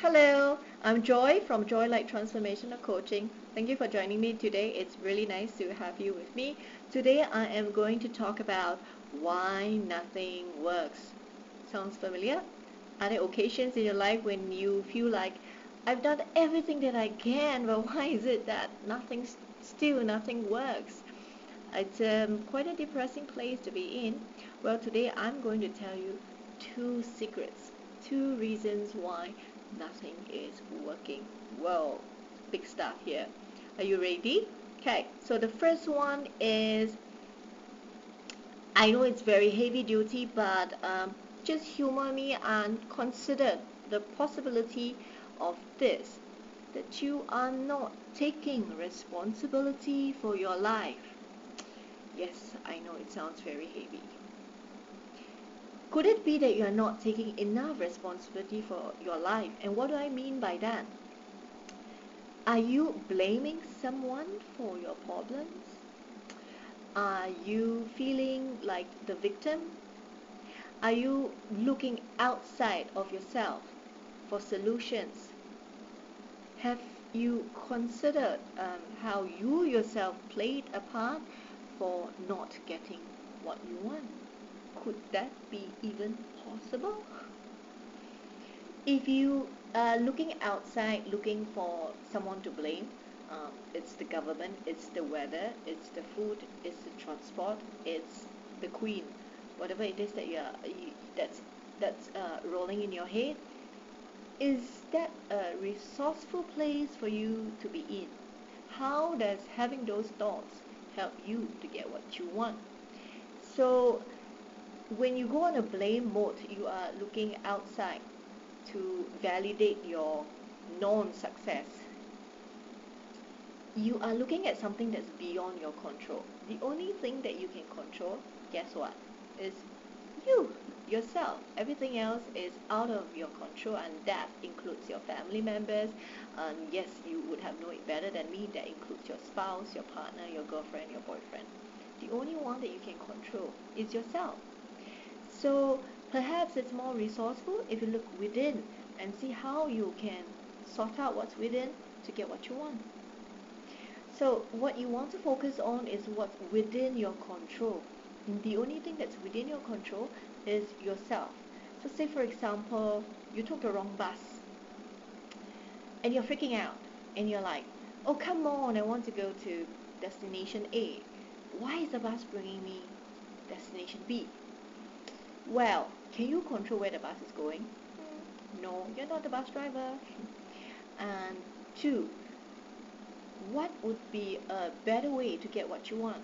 Hello, I'm Joy from Joylight Transformational Coaching. Thank you for joining me today. It's really nice to have you with me. Today I am going to talk about why nothing works. Sounds familiar? Are there occasions in your life when you feel like I've done everything that I can, but why is it that nothing works? It's quite a depressing place to be in. Well, today I'm going to tell you two secrets, two reasons why nothing is working. Whoa, big stuff here. Are you ready? Okay, so the first one is, I know it's very heavy duty, but just humor me and consider the possibility of this, that you are not taking responsibility for your life. Yes, I know it sounds very heavy. Could it be that you are not taking enough responsibility for your life? And what do I mean by that? Are you blaming someone for your problems? Are you feeling like the victim? Are you looking outside of yourself for solutions? Have you considered how you yourself played a part for not getting what you want? Could that be even possible? If you are looking outside, looking for someone to blame, it's the government, it's the weather, it's the food, it's the transport, it's the queen, whatever it is that that's rolling in your head. Is that a resourceful place for you to be in? How does having those thoughts help you to get what you want? So when you go on a blame mode, you are looking outside to validate your non-success. You are looking at something that's beyond your control. The only thing that you can control, guess what, is you, yourself. Everything else is out of your control, and that includes your family members. Yes, you would have known it better than me. That includes your spouse, your partner, your girlfriend, your boyfriend. The only one that you can control is yourself. So perhaps it's more resourceful if you look within and see how you can sort out what's within to get what you want. So what you want to focus on is what's within your control. And the only thing that's within your control is yourself. So say for example, you took the wrong bus and you're freaking out and you're like, oh come on, I want to go to destination A. Why is the bus bringing me destination B? Well, can you control where the bus is going? No, you're not the bus driver. And two, what would be a better way to get what you want?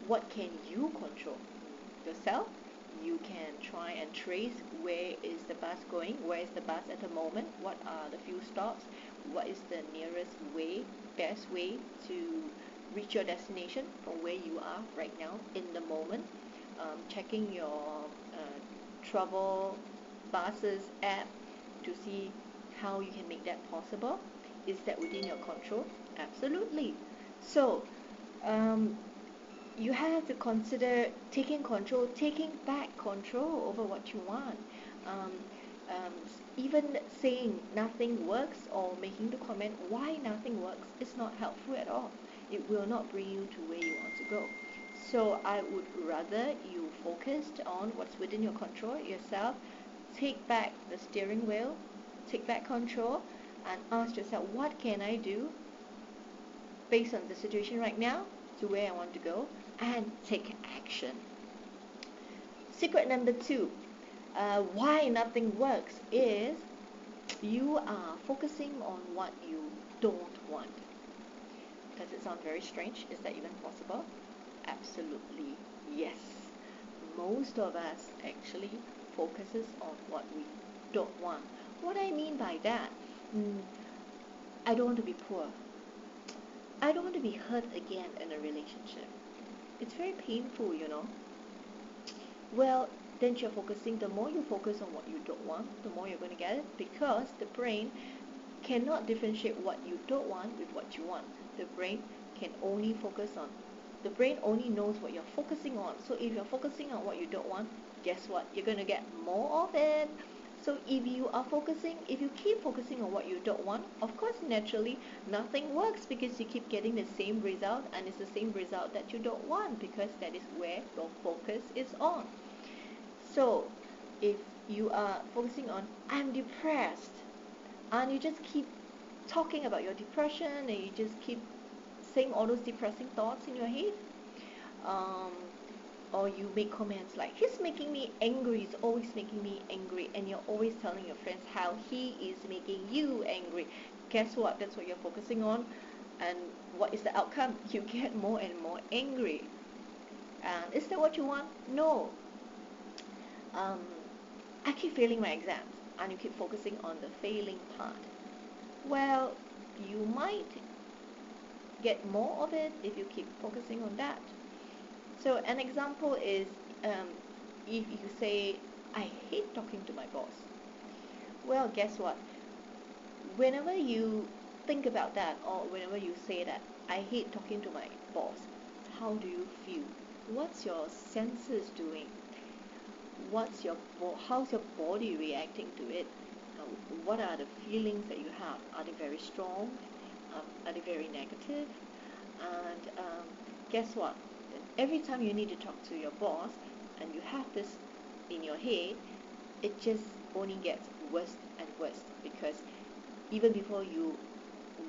What can you control? Yourself? You can try and trace where is the bus going, where is the bus at the moment, what are the few stops, what is the nearest way, best way to reach your destination from where you are right now in the moment. Checking your travel buses app to see how you can make that possible. Is that within your control? Absolutely. So you have to consider taking control, taking back control over what you want. Um, Even saying nothing works or making the comment why nothing works is not helpful at all. It will not bring you to where you want to go. So I would rather you focused on what's within your control, yourself, take back the steering wheel, take back control, and ask yourself, what can I do based on the situation right now to where I want to go, and take action. Secret number two, why nothing works is you are focusing on what you don't want. Does it sound very strange? Is that even possible? Absolutely yes. Most of us actually focuses on what we don't want. What I mean by that, I don't want to be poor. I don't want to be hurt again in a relationship. It's very painful, you know. Well, then you're focusing, the more you focus on what you don't want, the more you're going to get it, because the brain cannot differentiate what you don't want with what you want. The brain only knows what you're focusing on. So if you're focusing on what you don't want, guess what? You're going to get more of it. So if you keep focusing on what you don't want, of course, naturally, nothing works because you keep getting the same result, and it's the same result that you don't want because that is where your focus is on. So, if you are focusing on, I'm depressed, and you just keep talking about your depression and you just keep saying all those depressing thoughts in your head, um, or you make comments like, he's making me angry, he's always making me angry, and you're always telling your friends how he is making you angry. Guess what? That's what you're focusing on. And what is the outcome? You get more and more angry. And is that what you want? No. um, I keep failing my exams, and you keep focusing on the failing part. Well, you might get more of it if you keep focusing on that. So an example is, if you say, I hate talking to my boss. Well, guess what? Whenever you think about that, or whenever you say that, I hate talking to my boss, how do you feel? What's your senses doing? How's your body reacting to it? What are the feelings that you have? Are they very strong? Are they very negative? And guess what? Every time you need to talk to your boss and you have this in your head, it just only gets worse and worse, because even before you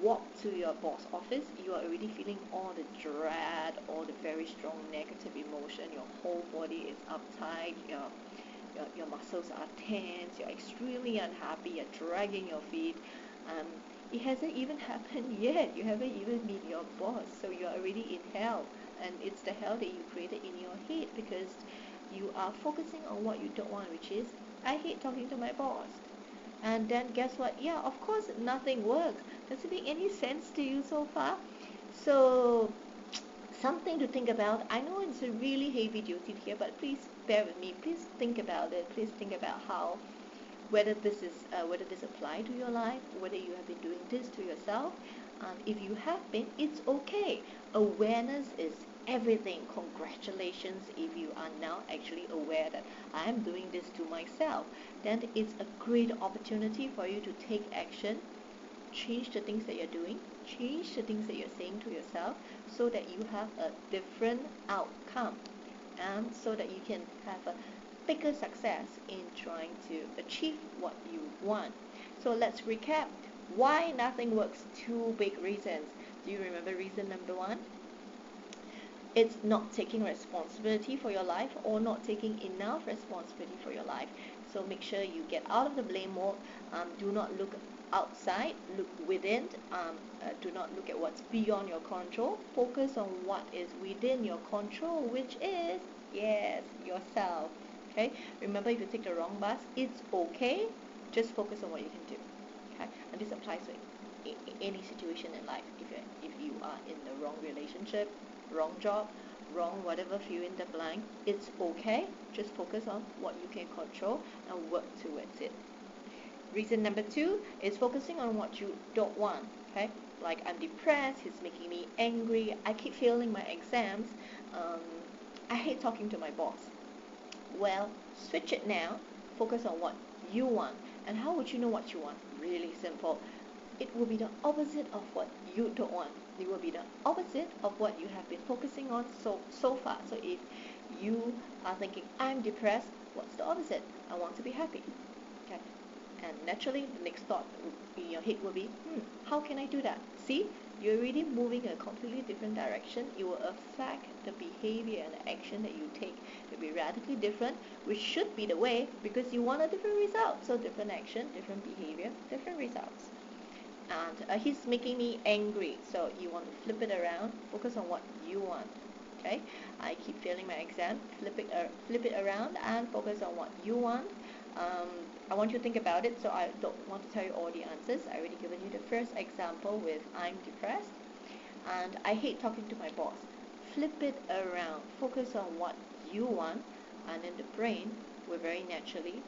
walk to your boss office, you are already feeling all the dread, all the very strong negative emotion. Your whole body is uptight, your muscles are tense, you're extremely unhappy, you're dragging your feet. It hasn't even happened yet. You haven't even met your boss, so you're already in hell. And it's the hell that you created in your head because you are focusing on what you don't want, which is, I hate talking to my boss. And then guess what? Yeah, of course, nothing works. Does it make any sense to you so far? So, something to think about. I know it's a really heavy duty here, but please bear with me. Please think about it. Please think about how, whether this apply to your life, whether you have been doing this to yourself. If you have been, it's okay. Awareness is everything. Congratulations if you are now actually aware that I am doing this to myself. Then it's a great opportunity for you to take action, change the things that you're doing, change the things that you're saying to yourself, so that you have a different outcome, and so that you can have a bigger success in trying to achieve what you want. So let's recap. Why nothing works? Two big reasons. Do you remember reason number one? It's not taking responsibility for your life, or not taking enough responsibility for your life. So make sure you get out of the blame mode. Do not look outside, look within. Do not look at what's beyond your control. Focus on what is within your control, which is, yes, yourself. Okay? Remember, if you take the wrong bus, it's okay. Just focus on what you can do. Okay? And this applies to any situation in life. If you are in the wrong relationship, wrong job, wrong whatever, fill in the blank, it's okay. Just focus on what you can control and work towards it. Reason number two is focusing on what you don't want. Okay? Like, I'm depressed, it's making me angry, I keep failing my exams, I hate talking to my boss. Well, switch it now. Focus on what you want. And how would you know what you want? Really simple. It will be the opposite of what you don't want. It will be the opposite of what you have been focusing on so far. So if you are thinking, I'm depressed, what's the opposite? I want to be happy. Okay. And naturally, the next thought in your head will be, how can I do that? See, you're already moving a completely different direction. It will affect the behavior and the action that you take. It will be radically different, which should be the way, because you want a different result. So different action, different behavior, different results. And he's making me angry. So you want to flip it around, focus on what you want. Okay, I keep failing my exam. Flip it around and focus on what you want. I want you to think about it, so I don't want to tell you all the answers. I already given you the first example with, I'm depressed and I hate talking to my boss. Flip it around, focus on what you want, and then the brain will very naturally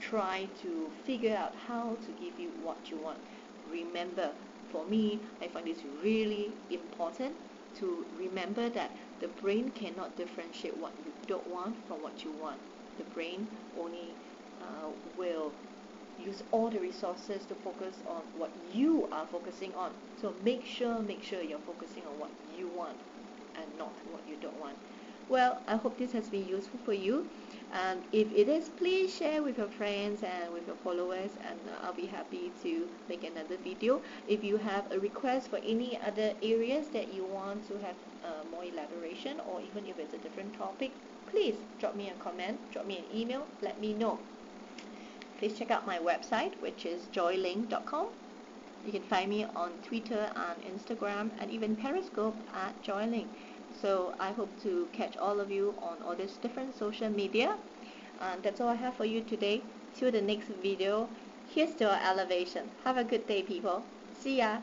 try to figure out how to give you what you want. Remember, for me, I find this really important to remember that the brain cannot differentiate what you don't want from what you want. The brain only will use all the resources to focus on what you are focusing on. So make sure you're focusing on what you want and not what you don't want. Well, I hope this has been useful for you, and if it is, please share with your friends and with your followers, and I'll be happy to make another video. If you have a request for any other areas that you want to have more elaboration, or even if it's a different topic, please drop me a comment, drop me an email, let me know. Please check out my website, which is joyling.com. You can find me on Twitter and Instagram and even Periscope at Joyling. So I hope to catch all of you on all these different social media. And that's all I have for you today. Till the next video, here's to our elevation. Have a good day, people. See ya.